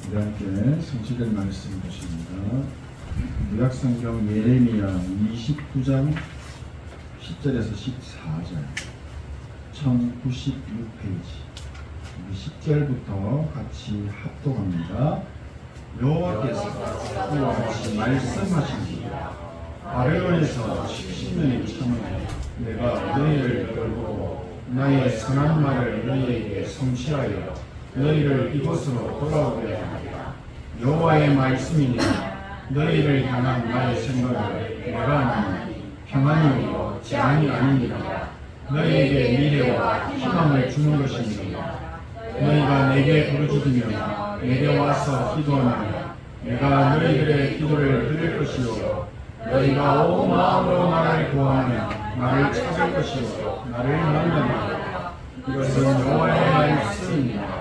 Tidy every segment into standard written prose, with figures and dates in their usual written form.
우리 함께 성취된 말씀 보십니다. 구약성경 예레미야 29장 10절에서 14절 1096페이지 10절부터 같이 합독합니다. 여호와께서 이와 같이 말씀하십니다. 바벨론에서 70년이 참에 내가 너희를 끌고 나의 선한 말을 너희에게 성취하여 너희를 이곳으로 돌아오게 하리라. 여호와의 말씀이니 너희를 향한 나의 생각을 내가 아나니 평안이요 재앙이 아니니라. 너희에게 미래와 희망을 주는 것이니라. 너희가 내게 부르짖으며 내게 와서 기도하면 내가 너희들의 기도를 들을 것이요 너희가 온 마음으로 나를 구하면 나를 찾을 것이요 나를 만나리라. 이것은 여호와의 말씀이니라.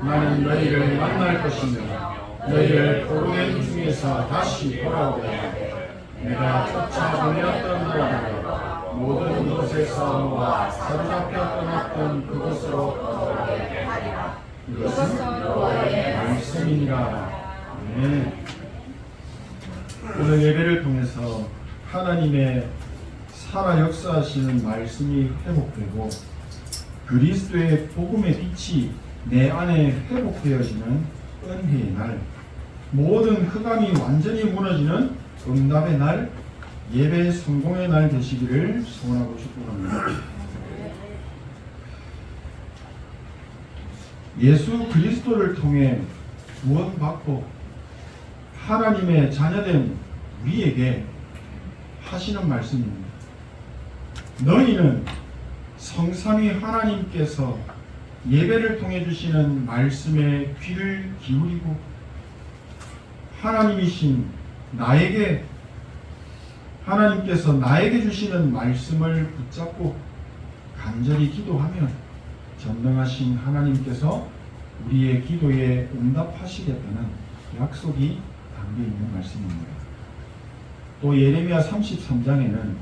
나는 너희를 만날 것이며 너희를 포로된 중에서 다시 돌아오게 하되 내가 쫓아보냈던 자들을 모든 곳에서 모아 사로잡혀 떠났던 그곳으로 돌아오게 하리라. 이것은 여호와의 말씀이니라. 네. 오늘 예배를 통해서 하나님의 살아 역사하시는 말씀이 회복되고 그리스도의 복음의 빛이 내 안에 회복되어지는 은혜의 날, 모든 흑암이 완전히 무너지는 응답의 날, 예배의 성공의 날 되시기를 소원하고 축복합니다. 예수 그리스도를 통해 구원받고 하나님의 자녀된 우리에게 하시는 말씀입니다. 너희는 성삼위 하나님께서 예배를 통해 주시는 말씀에 귀를 기울이고 하나님께서 나에게 주시는 말씀을 붙잡고 간절히 기도하면 전능하신 하나님께서 우리의 기도에 응답하시겠다는 약속이 담겨있는 말씀입니다. 또 예레미야 33장에는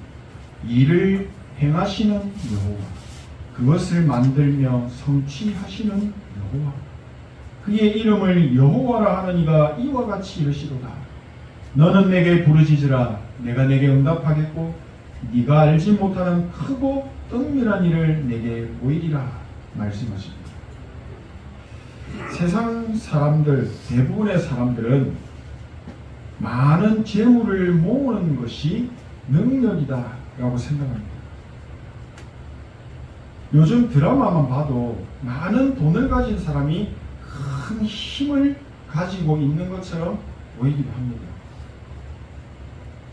이를 행하시는 여호와, 그것을 만들며 성취하시는 여호와, 그의 이름을 여호와라 하느니가 이와 같이 이르시도다. 너는 내게 부르짖으라. 내가 내게 응답하겠고 네가 알지 못하는 크고 은밀한 일을 내게 보이리라 말씀하십니다. 세상 사람들, 대부분의 사람들은 많은 재물을 모으는 것이 능력이다 라고 생각합니다. 요즘 드라마만 봐도 많은 돈을 가진 사람이 큰 힘을 가지고 있는 것처럼 보이기도 합니다.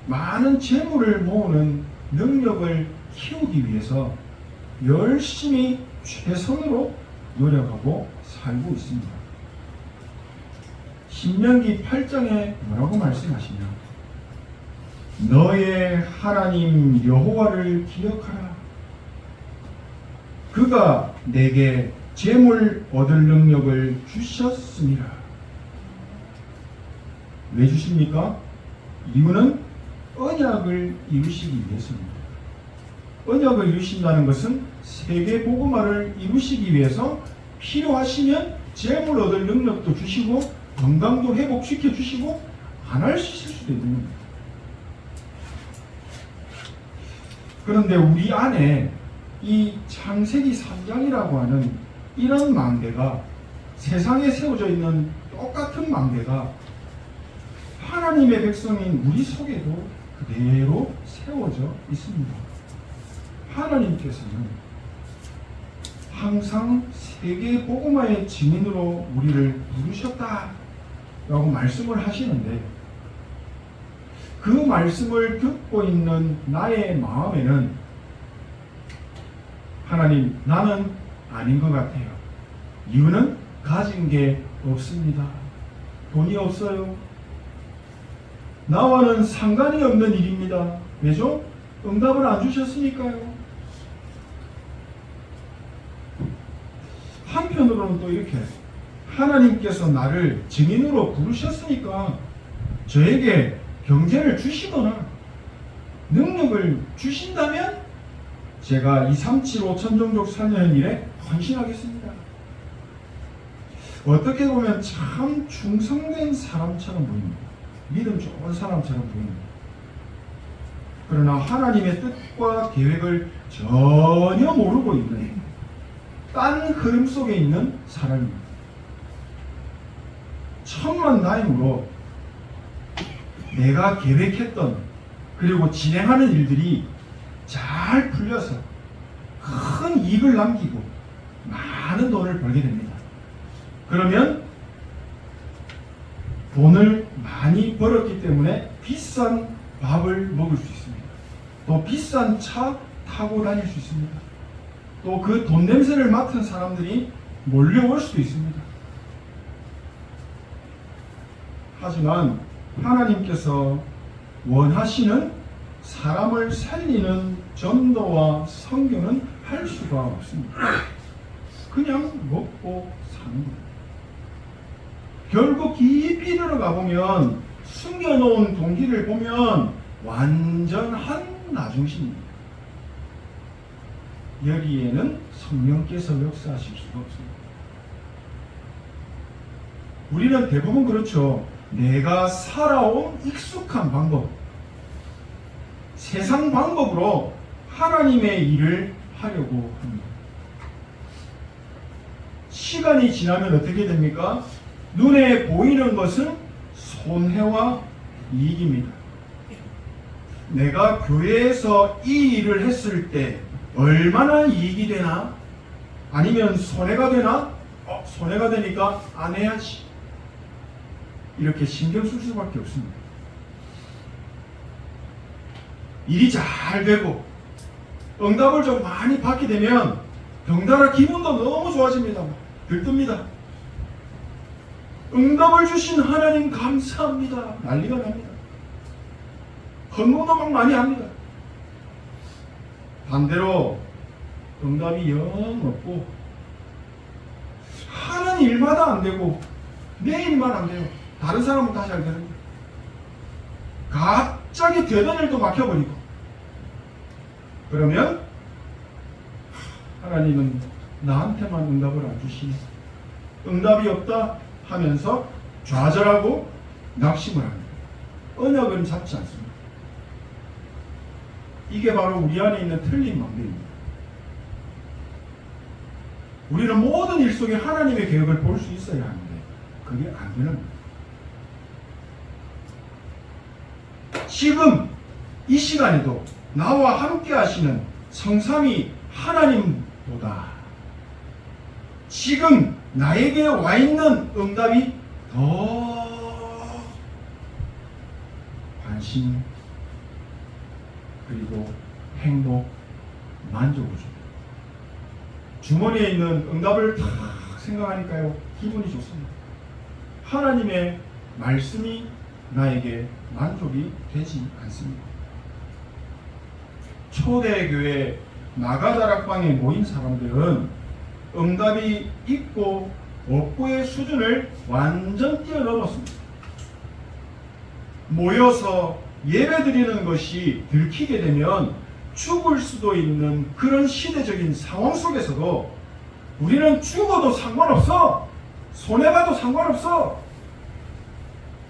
많은 재물을 모으는 능력을 키우기 위해서 열심히 최선으로 노력하고 살고 있습니다. 신명기 8장에 뭐라고 말씀하시냐? 너의 하나님 여호와를 기억하라. 그가 내게 재물 얻을 능력을 주셨습니다. 왜 주십니까? 이유는 언약을 이루시기 위해서입니다. 언약을 이루신다는 것은 세계 복음화를 이루시기 위해서 필요하시면 재물 얻을 능력도 주시고 건강도 회복시켜 주시고 안 할 수 있을 수도 있는 겁니다. 그런데 우리 안에 이 창세기 3장이라고 하는 이런 망대가, 세상에 세워져 있는 똑같은 망대가 하나님의 백성인 우리 속에도 그대로 세워져 있습니다. 하나님께서는 항상 세계 복음화의 증인으로 우리를 부르셨다라고 말씀을 하시는데, 그 말씀을 듣고 있는 나의 마음에는 하나님, 나는 아닌 것 같아요. 이유는 가진 게 없습니다. 돈이 없어요. 나와는 상관이 없는 일입니다. 왜죠? 응답을 안 주셨으니까요. 한편으로는 또 이렇게, 하나님께서 나를 증인으로 부르셨으니까 저에게 경제를 주시거나 능력을 주신다면 제가 2, 3, 7, 5 천종족 살려는 일에 헌신하겠습니다. 어떻게 보면 참 충성된 사람처럼 보입니다. 믿음 좋은 사람처럼 보입니다. 그러나 하나님의 뜻과 계획을 전혀 모르고 있는 딴 흐름 속에 있는 사람입니다. 천만다행으로 내가 계획했던 그리고 진행하는 일들이 잘 풀려서 큰 이익을 남기고 많은 돈을 벌게 됩니다. 그러면 돈을 많이 벌었기 때문에 비싼 밥을 먹을 수 있습니다. 또 비싼 차 타고 다닐 수 있습니다. 또 그 돈 냄새를 맡은 사람들이 몰려올 수도 있습니다. 하지만 하나님께서 원하시는 사람을 살리는 전도와 선교는 할 수가 없습니다. 그냥 먹고 사는 겁니다. 결국 깊이 들어가 보면 숨겨놓은 동기를 보면 완전한 나중심입니다. 여기에는 성령께서 역사하실 수가 없습니다. 우리는 대부분 그렇죠. 내가 살아온 익숙한 방법, 세상 방법으로 하나님의 일을 하려고 합니다. 시간이 지나면 어떻게 됩니까? 눈에 보이는 것은 손해와 이익입니다. 내가 교회에서 이 일을 했을 때 얼마나 이익이 되나? 아니면 손해가 되나? 손해가 되니까 안 해야지. 이렇게 신경 쓸 수밖에 없습니다. 일이 잘 되고 응답을 좀 많이 받게 되면 덩달아 기분도 너무 좋아집니다. 들뜹니다. 응답을 주신 하나님 감사합니다. 난리가 납니다. 헌금도 막 많이 합니다. 반대로 응답이 영 없고 하는 일마다 안 되고 내 일만 안 돼요. 다른 사람은 다 잘 되는데 갑자기 되던 일도 막혀버리고 그러면 하나님은 나한테만 응답을 안 주시네. 응답이 없다 하면서 좌절하고 낙심을 합니다. 언약은 잡지 않습니다. 이게 바로 우리 안에 있는 틀린 망대입니다. 우리는 모든 일 속에 하나님의 계획을 볼 수 있어야 하는데 그게 안 되는 겁니다. 지금 이 시간에도 나와 함께 하시는 성삼위 하나님보다 지금 나에게 와 있는 응답이 더 관심 그리고 행복, 만족을 줍니다. 주머니에 있는 응답을 딱 생각하니까요 기분이 좋습니다. 하나님의 말씀이 나에게 만족이 되지 않습니다. 초대교회 나가다락방에 모인 사람들은 응답이 있고 없고의 수준을 완전 뛰어넘었습니다. 모여서 예배드리는 것이 들키게 되면 죽을 수도 있는 그런 시대적인 상황 속에서도 우리는 죽어도 상관없어, 손해봐도 상관없어,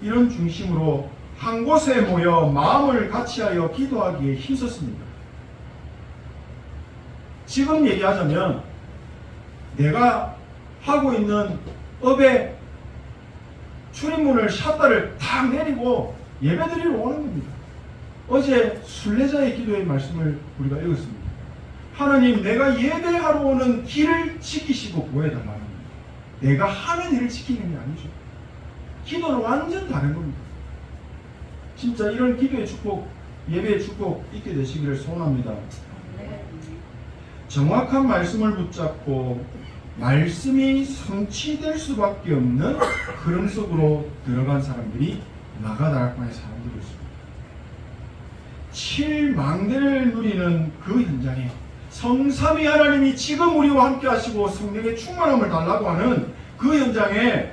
이런 중심으로 한 곳에 모여 마음을 같이하여 기도하기에 힘썼습니다. 지금 얘기하자면 내가 하고 있는 업의 출입문을 샷다를 탁 내리고 예배드리러 오는 겁니다. 어제 순례자의 기도의 말씀을 우리가 읽었습니다. 하나님, 내가 예배하러 오는 길을 지키시고 보호해달라는 겁니다. 내가 하는 일을 지키는 게 아니죠. 기도는 완전 다른 겁니다. 진짜 이런 기도의 축복, 예배의 축복 있게 되시기를 소원합니다. 정확한 말씀을 붙잡고 말씀이 성취될 수밖에 없는 흐름 속으로 들어간 사람들이 나가다락방의 사람들이었습니다. 7망대를 누리는 그 현장에 성삼위 하나님이 지금 우리와 함께 하시고 성령의 충만함을 달라고 하는 그 현장에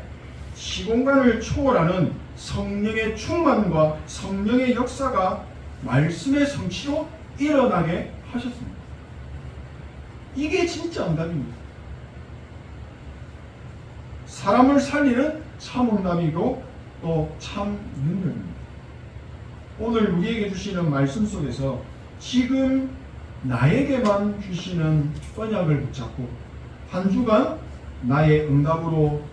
시공간을 초월하는 성령의 충만과 성령의 역사가 말씀의 성취로 일어나게 하셨습니다. 이게 진짜 응답입니다. 사람을 살리는 참 응답이고 또 참 능력입니다. 오늘 우리에게 주시는 말씀 속에서 지금 나에게만 주시는 언약을 붙잡고 한 주간 나의 응답으로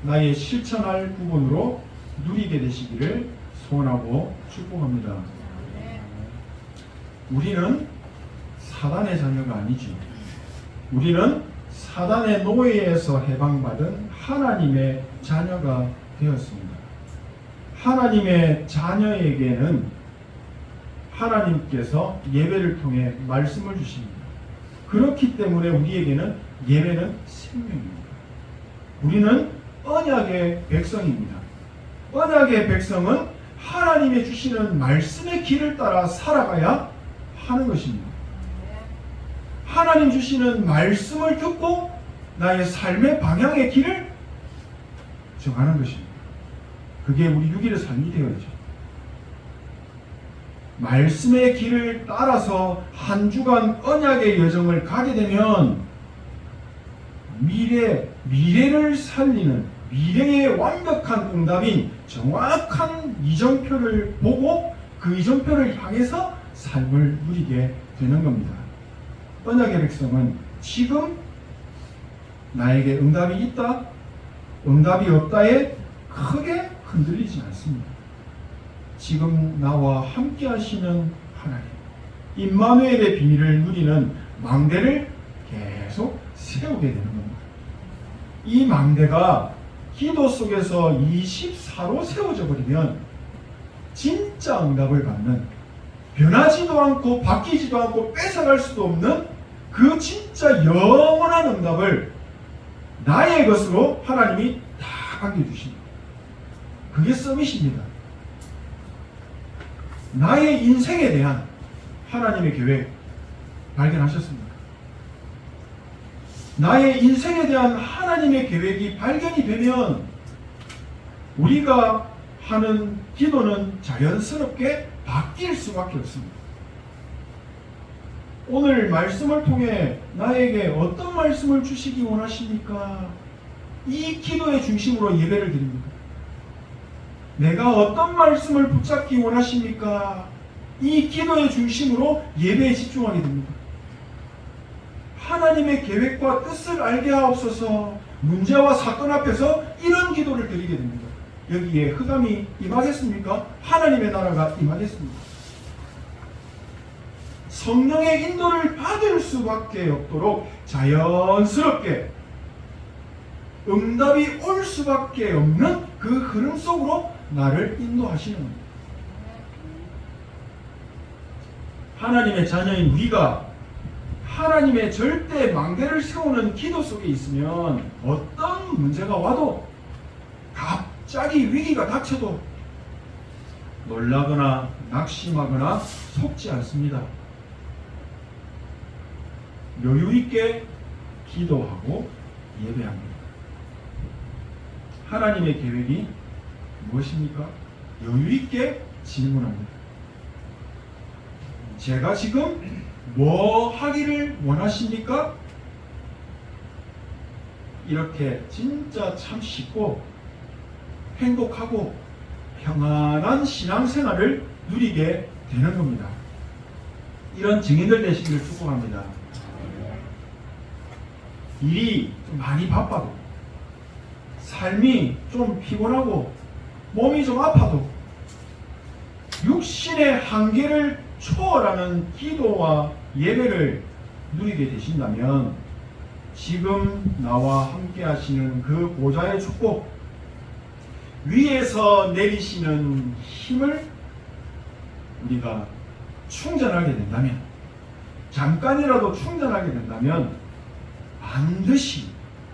나의 실천할 부분으로 누리게 되시기를 소원하고 축복합니다. 우리는 사단의 자녀가 아니죠. 우리는 사단의 노예에서 해방받은 하나님의 자녀가 되었습니다. 하나님의 자녀에게는 하나님께서 예배를 통해 말씀을 주십니다. 그렇기 때문에 우리에게는 예배는 생명입니다. 우리는 언약의 백성입니다. 언약의 백성은 하나님의 주시는 말씀의 길을 따라 살아가야 하는 것입니다. 하나님 주시는 말씀을 듣고 나의 삶의 방향의 길을 정하는 것입니다. 그게 우리 6일의 삶이 되어야죠. 말씀의 길을 따라서 한 주간 언약의 여정을 가게 되면 미래를 살리는 미래의 완벽한 응답인 정확한 이정표를 보고 그 이정표를 향해서 삶을 누리게 되는 겁니다. 언약의 백성은 지금 나에게 응답이 있다, 응답이 없다에 크게 흔들리지 않습니다. 지금 나와 함께 하시는 하나님, 임마누엘의 비밀을 누리는 망대를 계속 세우게 되는 겁니다. 이 망대가 기도 속에서 24로 세워져 버리면 진짜 응답을 받는, 변하지도 않고 바뀌지도 않고 뺏어갈 수도 없는 그 진짜 영원한 응답을 나의 것으로 하나님이 다 안겨주십니다. 그게 서밋입니다. 나의 인생에 대한 하나님의 계획 발견하셨습니까? 나의 인생에 대한 하나님의 계획이 발견이 되면 우리가 하는 기도는 자연스럽게 바뀔 수밖에 없습니다. 오늘 말씀을 통해 나에게 어떤 말씀을 주시기 원하십니까? 이 기도의 중심으로 예배를 드립니다. 내가 어떤 말씀을 붙잡기 원하십니까? 이 기도의 중심으로 예배에 집중하게 됩니다. 하나님의 계획과 뜻을 알게 하옵소서. 문제와 사건 앞에서 이런 기도를 드리게 됩니다. 여기에 흑암이 임하겠습니까? 하나님의 나라가 임하겠습니다. 성령의 인도를 받을 수밖에 없도록 자연스럽게 응답이 올 수밖에 없는 그 흐름 속으로 나를 인도하시는 겁니다. 하나님의 자녀인 우리가 하나님의 절대 망대를 세우는 기도 속에 있으면 어떤 문제가 와도 갑자기 위기가 닥쳐도 놀라거나 낙심하거나 속지 않습니다. 여유있게 기도하고 예배합니다. 하나님의 계획이 무엇입니까? 여유있게 질문합니다. 제가 지금 뭐 하기를 원하십니까? 이렇게 진짜 참 쉽고 행복하고 평안한 신앙생활을 누리게 되는 겁니다. 이런 증인들 되시기를 축복합니다. 일이 좀 많이 바빠도, 삶이 좀 피곤하고, 몸이 좀 아파도 육신의 한계를 초월하는 기도와 예배를 누리게 되신다면 지금 나와 함께 하시는 그 보좌의 축복, 위에서 내리시는 힘을 우리가 충전하게 된다면, 잠깐이라도 충전하게 된다면 반드시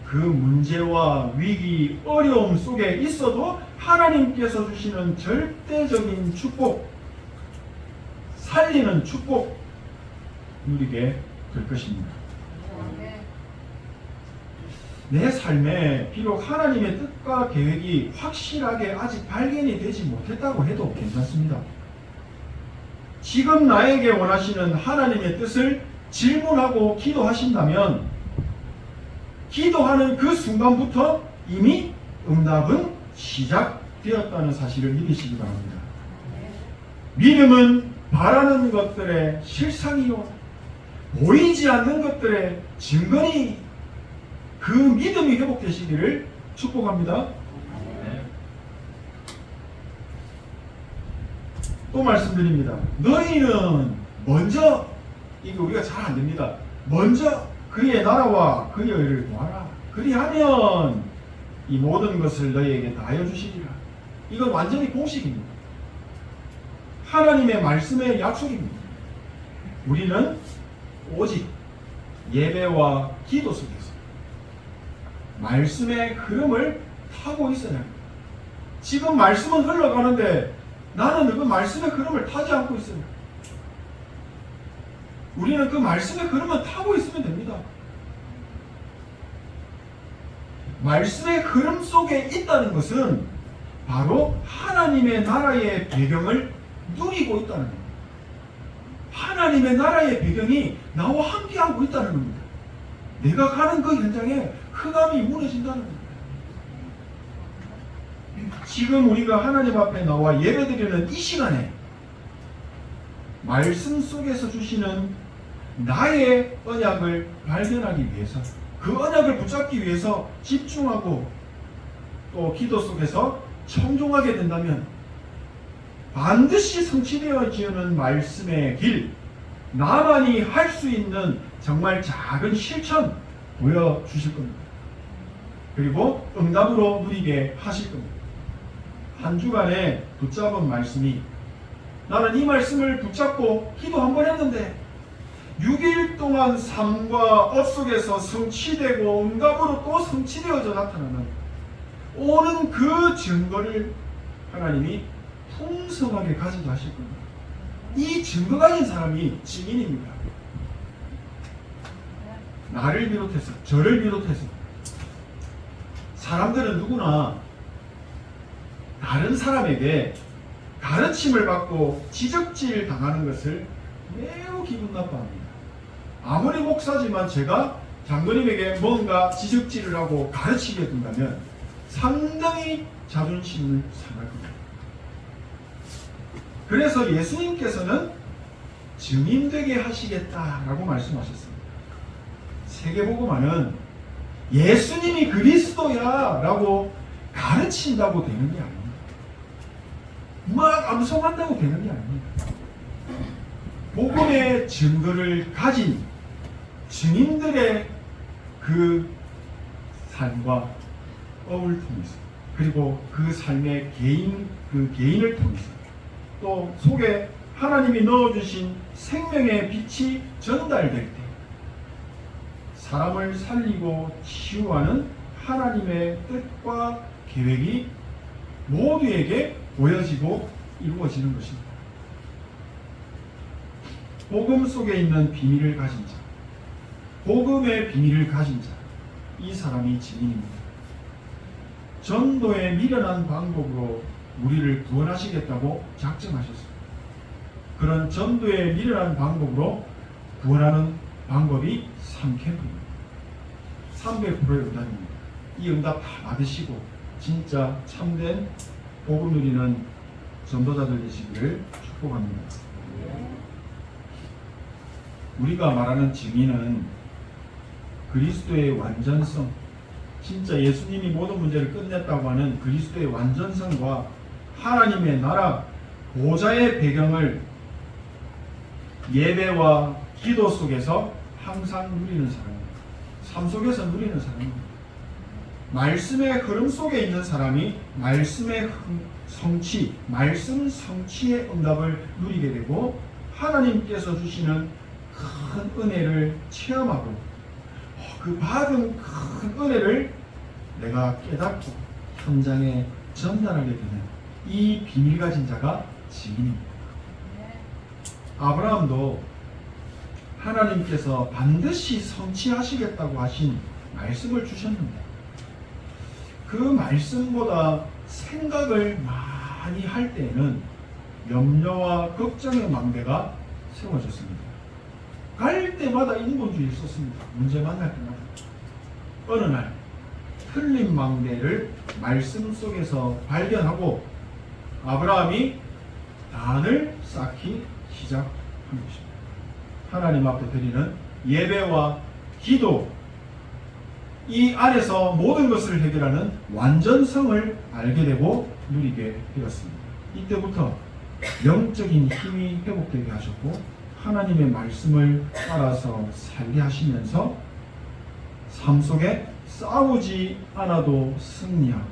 그 문제와 위기, 어려움 속에 있어도 하나님께서 주시는 절대적인 축복, 살리는 축복 누리게 될 것입니다. 내 삶에 비록 하나님의 뜻과 계획이 확실하게 아직 발견이 되지 못했다고 해도 괜찮습니다. 지금 나에게 원하시는 하나님의 뜻을 질문하고 기도하신다면 기도하는 그 순간부터 이미 응답은 시작되었다는 사실을 믿으시기 바랍니다. 믿음은 바라는 것들의 실상이요 보이지 않는 것들의 증거니 그 믿음이 회복되시기를 축복합니다. 또 말씀드립니다. 너희는 먼저, 이거 우리가 잘 안 됩니다. 먼저 그의 나라와 그의 의를 구하라. 그리하면 이 모든 것을 너희에게 다하여 주시리라. 이건 완전히 공식입니다. 하나님의 말씀의 약속입니다. 우리는 오직 예배와 기도 속에서 말씀의 흐름을 타고 있어야 합니다. 지금 말씀은 흘러가는데 나는 그 말씀의 흐름을 타지 않고 있어요. 우리는 그 말씀의 흐름만 타고 있으면 됩니다. 말씀의 흐름 속에 있다는 것은 바로 하나님의 나라의 배경을 누리고 있다는 겁니다. 하나님의 나라의 배경이 나와 함께하고 있다는 겁니다. 내가 가는 그 현장에 흑암이 무너진다는 겁니다. 지금 우리가 하나님 앞에 나와 예배드리는 이 시간에 말씀 속에서 주시는 나의 언약을 발견하기 위해서, 그 언약을 붙잡기 위해서 집중하고 또 기도 속에서 청종하게 된다면 반드시 성취되어지는 말씀의 길, 나만이 할 수 있는 정말 작은 실천 보여주실 겁니다. 그리고 응답으로 누리게 하실 겁니다. 한 주간에 붙잡은 말씀이, 나는 이 말씀을 붙잡고 기도 한번 했는데 6일 동안 삶과 업 속에서 성취되고 응답으로 또 성취되어져 나타나는 오는 그 증거를 하나님이 풍성하게 가지게 하실 겁니다. 이 증거 가진 사람이 증인입니다. 나를 비롯해서, 저를 비롯해서 사람들은 누구나 다른 사람에게 가르침을 받고 지적질 당하는 것을 매우 기분 나빠합니다. 아무리 목사지만 제가 장로님에게 뭔가 지적질을 하고 가르치게 된다면 상당히 자존심을 상할 겁니다. 그래서 예수님께서는 증인되게 하시겠다라고 말씀하셨습니다. 세계복음화는 예수님이 그리스도야 라고 가르친다고 되는 게 아닙니다. 막 암송한다고 되는 게 아닙니다. 복음의 증거를 가진 증인들의 그 삶과 업을 통해서, 그리고 그 삶의 개인을 통해서, 또 속에 하나님이 넣어주신 생명의 빛이 전달될 때 사람을 살리고 치유하는 하나님의 뜻과 계획이 모두에게 보여지고 이루어지는 것입니다. 복음 속에 있는 비밀을 가진 자, 복음의 비밀을 가진 자, 이 사람이 증인입니다. 전도의 미련한 방법으로 우리를 구원하시겠다고 작정하셨습니다. 그런 전도의 미련한 방법으로 구원하는 방법이 3캠프입니다. 300%의 응답입니다. 이 응답 다 받으시고 진짜 참된 복음 누리는 전도자들 되시기를 축복합니다. 우리가 말하는 증인은 그리스도의 완전성, 진짜 예수님이 모든 문제를 끝냈다고 하는 그리스도의 완전성과 하나님의 나라 보좌의 배경을 예배와 기도 속에서 항상 누리는 사람입니다. 삶 속에서 누리는 사람입니다. 말씀의 흐름 속에 있는 사람이 말씀의 성취, 말씀 성취의 응답을 누리게 되고 하나님께서 주시는 큰 은혜를 체험하고 그 받은 큰 은혜를 내가 깨닫고 현장에 전달하게 되는 이 비밀 가진 자가 증인입니다. 아브라함도 하나님께서 반드시 성취하시겠다고 하신 말씀을 주셨는데 그 말씀보다 생각을 많이 할 때에는 염려와 걱정의 망대가 세워졌습니다. 갈 때마다 인본주의를 썼습니다. 문제 만날 때마다. 어느 날 틀린 망대를 말씀 속에서 발견하고 아브라함이 단을 쌓기 시작한 것입니다. 하나님 앞에 드리는 예배와 기도, 이 안에서 모든 것을 해결하는 완전성을 알게 되고 누리게 되었습니다. 이때부터 영적인 힘이 회복되게 하셨고 하나님의 말씀을 따라서 살게 하시면서 삶 속에 싸우지 않아도 승리하고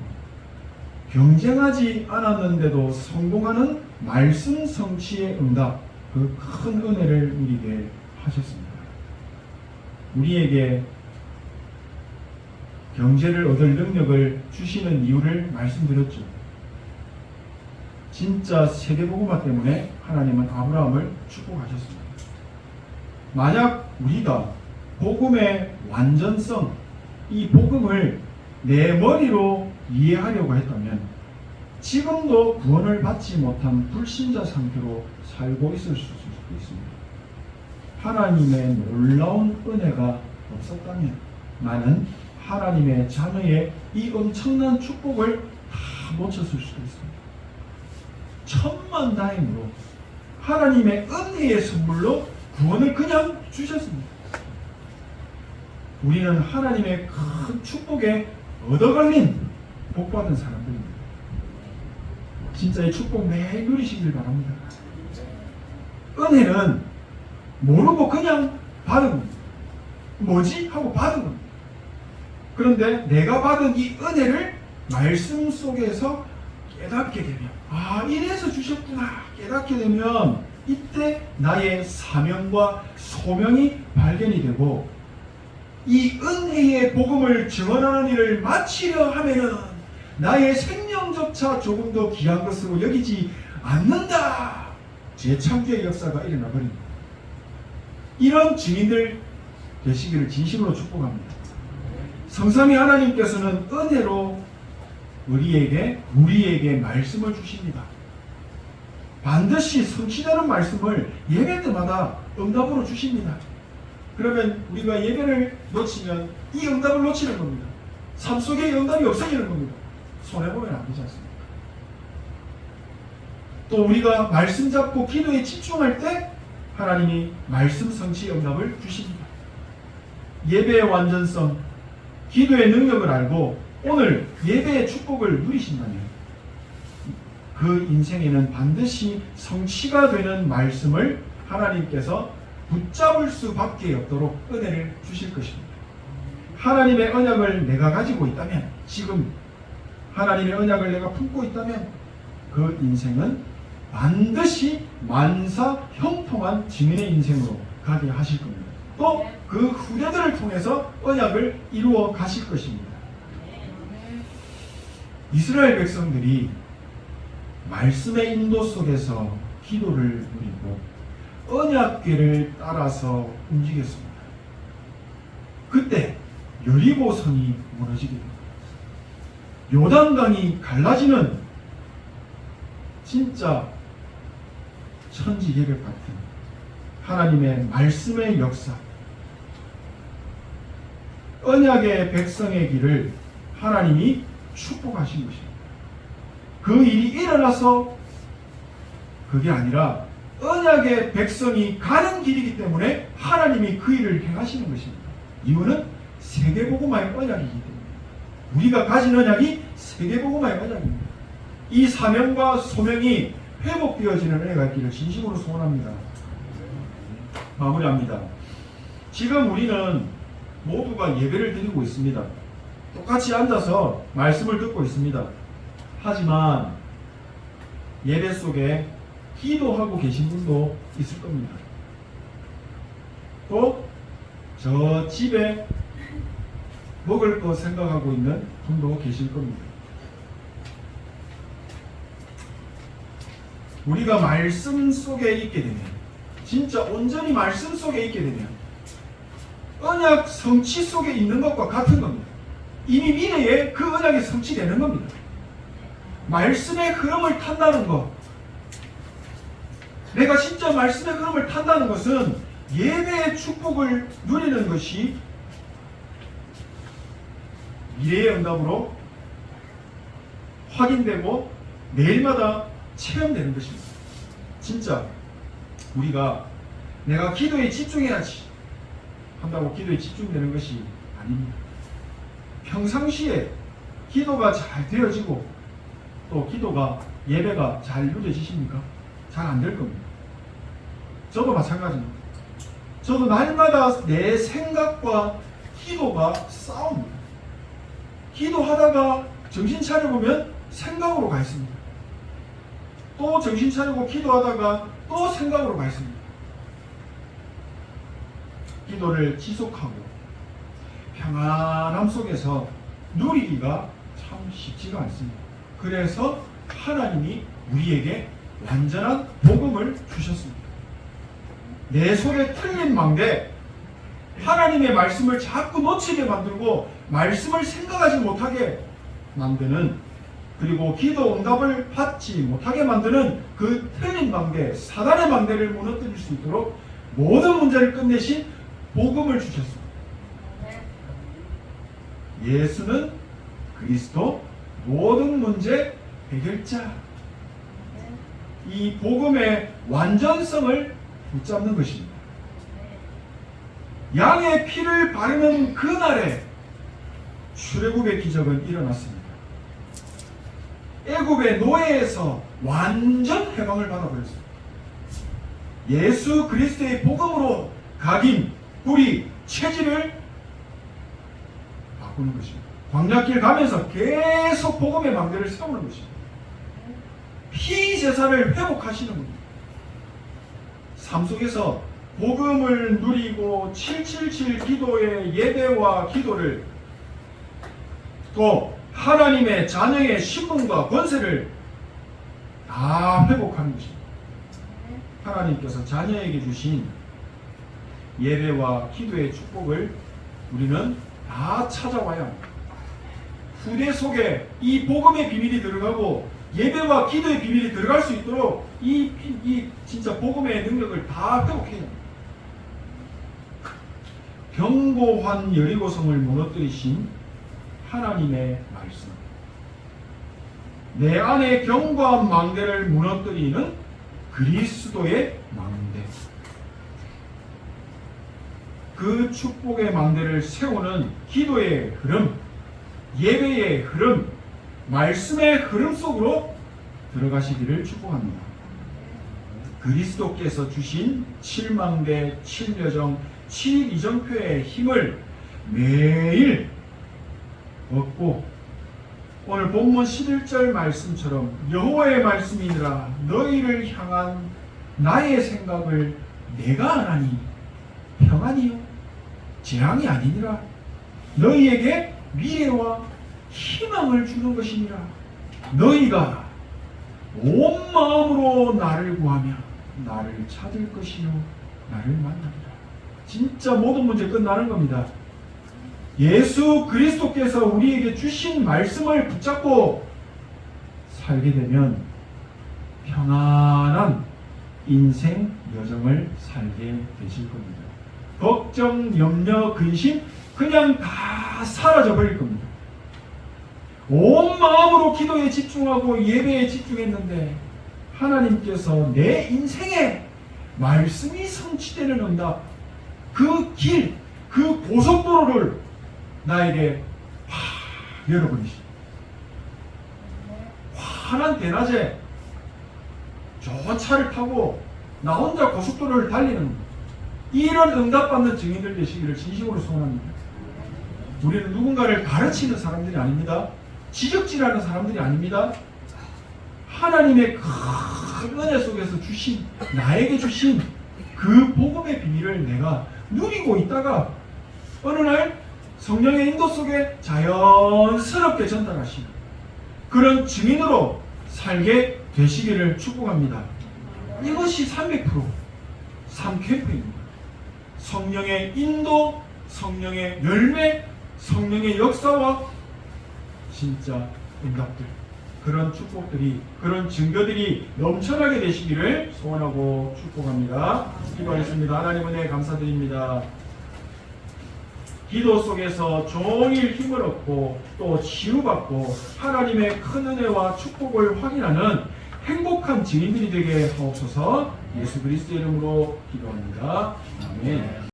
경쟁하지 않았는데도 성공하는 말씀 성취의 응답, 그 큰 은혜를 누리게 하셨습니다. 우리에게 경제를 얻을 능력을 주시는 이유를 말씀드렸죠. 진짜 세계복음화 때문에 하나님은 아브라함을 축복하셨습니다. 만약 우리가 복음의 완전성, 이 복음을 내 머리로 이해하려고 했다면 지금도 구원을 받지 못한 불신자 상태로 살고 있을 수도 있습니다. 하나님의 놀라운 은혜가 없었다면 나는 하나님의 자녀의 이 엄청난 축복을 다 놓쳤을 수도 있습니다. 천만다행으로 하나님의 은혜의 선물로 구원을 그냥 주셨습니다. 우리는 하나님의 큰 축복에 얻어걸린 복받은 사람들입니다. 진짜 이 축복 매일 누리시길 바랍니다. 은혜는 모르고 그냥 받은 겁니다. 뭐지? 하고 받은 겁니다. 그런데 내가 받은 이 은혜를 말씀 속에서 깨닫게 되면, 아, 이래서 주셨구나 깨닫게 되면 이때 나의 사명과 소명이 발견이 되고 이 은혜의 복음을 증언하는 일을 마치려 하면은 나의 생명조차 조금 더 귀한 것으로 여기지 않는다. 재창조의 역사가 일어나 버립니다. 이런 증인들 되시기를 진심으로 축복합니다. 성삼위 하나님께서는 은혜로 우리에게 말씀을 주십니다. 반드시 성취되는 말씀을 예배 때마다 응답으로 주십니다. 그러면 우리가 예배를 놓치면 이 응답을 놓치는 겁니다. 삶 속에 응답이 없어지는 겁니다. 손해보면 안 되지 않습니까? 또 우리가 말씀 잡고 기도에 집중할 때 하나님이 말씀 성취 응답을 주십니다. 예배의 완전성, 기도의 능력을 알고 오늘 예배의 축복을 누리신다면 그 인생에는 반드시 성취가 되는 말씀을 하나님께서 붙잡을 수밖에 없도록 은혜를 주실 것입니다. 하나님의 언약을 내가 가지고 있다면, 지금 하나님의 언약을 내가 품고 있다면 그 인생은 반드시 만사 형통한 증인의 인생으로 가게 하실 겁니다. 또 그 후대들을 통해서 언약을 이루어 가실 것입니다. 이스라엘 백성들이 말씀의 인도 속에서 기도를 누리고 언약궤를 따라서 움직였습니다. 그때 여리고성이 무너지게 됩니다. 요단강이 갈라지는 진짜 천지개벽 같은 하나님의 말씀의 역사, 언약의 백성의 길을 하나님이 축복하신 것입니다. 그 일이 일어나서 그게 아니라 언약의 백성이 가는 길이기 때문에 하나님이 그 일을 행하시는 것입니다. 이유는 세계복음화의 언약이기 때문에 우리가 가진 언약이 세계복음화의 언약입니다. 이 사명과 소명이 회복되어지는 은혜가 있기를 진심으로 소원합니다. 마무리합니다. 지금 우리는 모두가 예배를 드리고 있습니다. 똑같이 앉아서 말씀을 듣고 있습니다. 하지만 예배 속에 기도하고 계신 분도 있을 겁니다. 또 저 집에 먹을 거 생각하고 있는 분도 계실 겁니다. 우리가 말씀 속에 있게 되면, 진짜 온전히 말씀 속에 있게 되면 언약 성취 속에 있는 것과 같은 겁니다. 이미 미래에 그 언약이 성취되는 겁니다. 말씀의 흐름을 탄다는 것, 내가 진짜 말씀의 흐름을 탄다는 것은 예배의 축복을 누리는 것이 미래의 응답으로 확인되고 매일마다 체험되는 것입니다. 진짜 우리가 내가 기도에 집중해야지 한다고 기도에 집중되는 것이 아닙니다. 평상시에 기도가 잘 되어지고 또 기도가 예배가 잘 이루어지십니까? 잘 안 될 겁니다. 저도 마찬가지입니다. 저도 날마다 내 생각과 기도가 싸웁니다. 기도하다가 정신 차려보면 생각으로 가 있습니다. 또 정신 차리고 기도하다가 또 생각으로 가 있습니다. 기도를 지속하고 평안함 속에서 누리기가 참 쉽지가 않습니다. 그래서 하나님이 우리에게 완전한 복음을 주셨습니다. 내 속에 틀린 망대, 하나님의 말씀을 자꾸 놓치게 만들고 말씀을 생각하지 못하게 만드는, 그리고 기도 응답을 받지 못하게 만드는 그 틀린 망대, 사단의 망대를 무너뜨릴 수 있도록 모든 문제를 끝내신 복음을 주셨습니다. 예수는 그리스도, 모든 문제 해결자. 이 복음의 완전성을 붙잡는 것입니다. 양의 피를 바르는 그날에 출애굽의 기적은 일어났습니다. 애굽의 노예에서 완전 해방을 받아버렸습니다. 예수 그리스도의 복음으로 각인, 불이, 체질을 바꾸는 것입니다. 광야길 가면서 계속 복음의 망대를 세우는 것입니다. 피제사를 회복하시는 겁니다. 삶 속에서 복음을 누리고 777 기도의 예배와 기도를, 또 하나님의 자녀의 신분과 권세를 다 회복하는 것입니다. 하나님께서 자녀에게 주신 예배와 기도의 축복을 우리는 다 찾아와야 합니다. 후대 속에 이 복음의 비밀이 들어가고 예배와 기도의 비밀이 들어갈 수 있도록 이 진짜 복음의 능력을 다 회복해야 합니다. 견고한 여리고성을 무너뜨리신 하나님의 말씀, 내 안에 견고한 망대를 무너뜨리는 그리스도의 망대, 그 축복의 망대를 세우는 기도의 흐름, 예배의 흐름, 말씀의 흐름 속으로 들어가시기를 축복합니다. 그리스도께서 주신 7망대, 7여정, 7이정표의 힘을 매일 얻고, 오늘 본문 11절 말씀처럼 여호와의 말씀이니라 너희를 향한 나의 생각을 내가 아나니 평안이요 재앙이 아니니라, 너희에게 미래와 희망을 주는 것이니라. 너희가 온 마음으로 나를 구하며 나를 찾을 것이요 나를 만나리라. 진짜 모든 문제 끝나는 겁니다. 예수 그리스도께서 우리에게 주신 말씀을 붙잡고 살게 되면 평안한 인생 여정을 살게 되실 겁니다. 걱정, 염려, 근심 그냥 다 사라져 버릴 겁니다. 온 마음으로 기도에 집중하고 예배에 집중했는데 하나님께서 내 인생에 말씀이 성취되는 응답, 그 길, 그 고속도로를 나에게 열어버리십니다. 환한 대낮에 좋은 차를 타고 나 혼자 고속도로를 달리는 이런 응답받는 증인들 되시기를 진심으로 소원합니다. 우리는 누군가를 가르치는 사람들이 아닙니다. 지적질하는 사람들이 아닙니다. 하나님의 큰 은혜 속에서 주신, 나에게 주신 그 복음의 비밀을 내가 누리고 있다가 어느 날 성령의 인도 속에 자연스럽게 전달하시는 그런 증인으로 살게 되시기를 축복합니다. 이것이 300% 삼캠프입니다. 성령의 인도, 성령의 열매, 성령의 역사와 진짜 응답들, 그런 축복들이, 그런 증거들이 넘쳐나게 되시기를 소원하고 축복합니다. 기도하겠습니다. 하나님 은혜 감사드립니다. 기도 속에서 종일 힘을 얻고 또 치유받고 하나님의 큰 은혜와 축복을 확인하는 행복한 증인들이 되게 하옵소서. 예수 그리스도의 이름으로 기도합니다. 아멘.